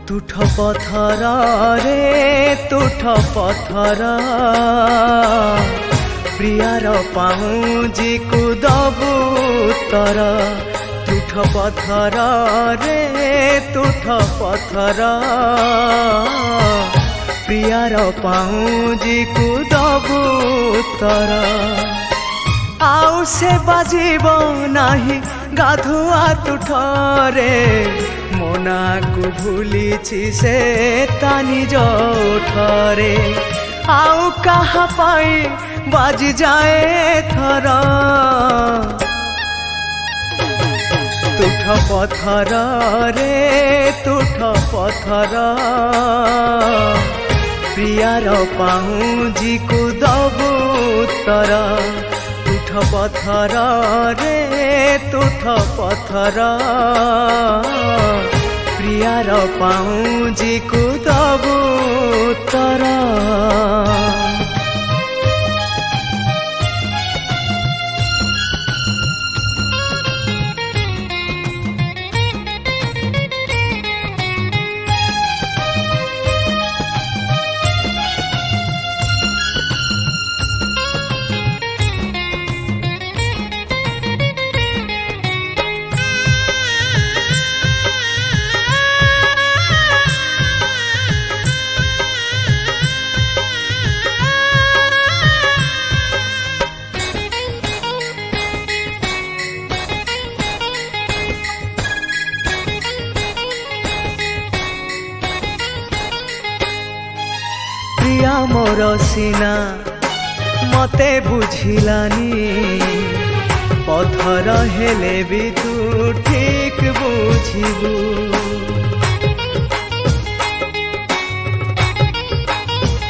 तुठ पथर रे तुठ पथर प्रियार पाऊँजी को दबू तर तुठ पथर रे तुठ पथर प्रियार पाऊँजी को दबू तर आउ से बाजिब नाही गाधुआ तुठरे मोना को भूलिछि से तानी जोठरे आउ कहा पाई बाजी जाए थर तुठ पथर रे तुठ पथर प्रियार पाऊँजी को दबू तर तुठ पथर रे तुठ पथर प्रियार पाऊँजी को दबू तर प्रिया मोर सीना मते बुझिलानी पथर हेले भी तू ठीक बुझिबू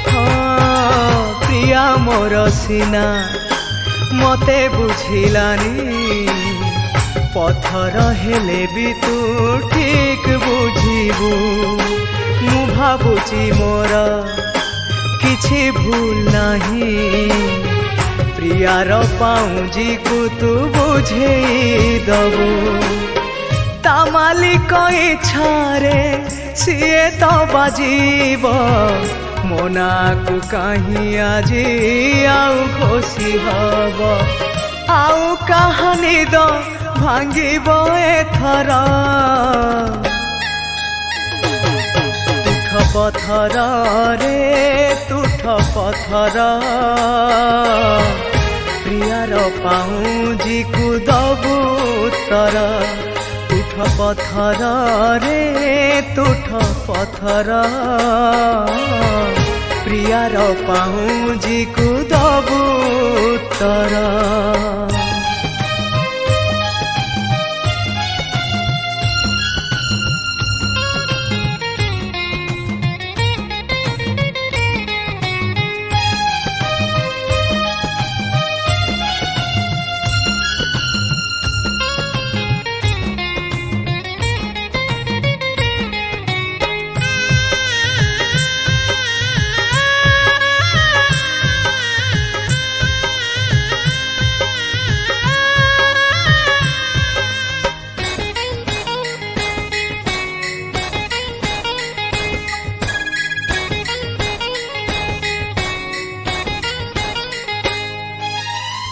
हाँ प्रिया मोर सीना मते बुझिलानी पथर हेले भी तू ठीक बुझिबू मु भाबुची मोर किछि भूल नहीं प्रियार पाऊँजी को तू बुझेई दबू ता मालिक इच्छारे सीए तो बाजीब मोना को कहीं आजी आउ खुशी हब आउ कहानी दो भांगिब एथर तुठ पथर रे तुठ पथर प्रियार पाऊँजी को दबू तर तुठ पथर रे तुठ पथर प्रियार पाऊँजी को दबू तर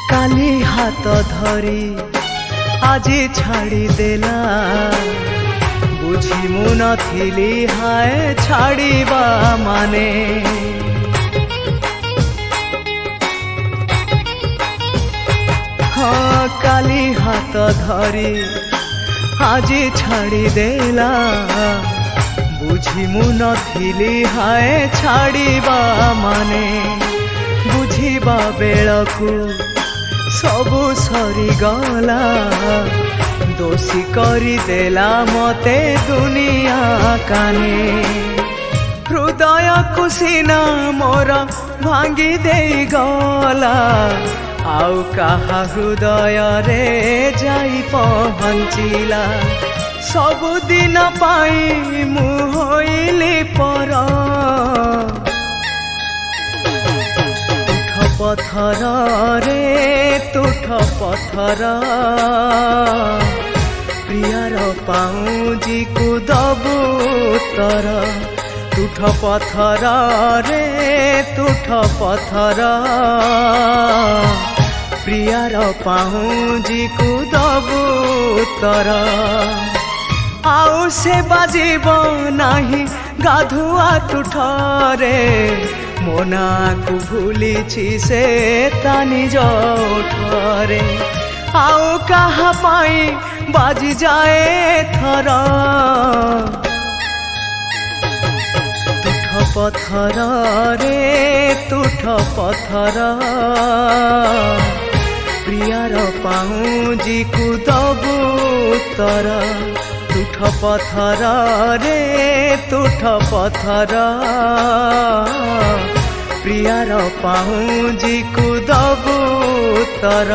काली हाथ धरी आजी छाड़ी देला बुझी मु नथिली हाय छाड़ीबा माने हाँ काली हाथ धरी आजी छाड़ी देला बुझी मु नथिली हाय छाड़ीबा माने बुझीबा बेलकू सबु सरी गला दोषी करी देला मते दुनिया काने हृदय को सीना मोर भांगी दे गला आउ कहा हृदय रे जाई पहुँचिला सबुदिन पाई मु होइली पर पथर रे तुठ पथर प्रियार पाऊँजी को दबू ଉତ୍ତର ତୁଠ ପଥର ରେ ତୁଠ ପଥର ପ୍ରିୟାର ପାହୁଁଜିକୁ ଦବୁ ଉତ୍ତର ଆଉ ସେ ବାଜିବ ନାହିଁ ଗାଧୁଆ ତୁଠରେ ମୋ ନାଁକୁ ଭୁଲିଛି ସେ ତା ନିଜ ଓଠରେ ଆଉ କାହା ପାଇଁ ବାଜି ଯାଏ ଥର ତୁଠ ପଥର ରେ ତୁଠ ପଥର ପ୍ରିୟାର ପାହୁଁଜିକୁ ଦବୁ ଉତ୍ତର ତୁଠ ପଥର ରେ ତୁଠ ପଥର ପ୍ରିୟାର ପାହୁଁଜିକୁ ଦବୁ ଉତ୍ତର।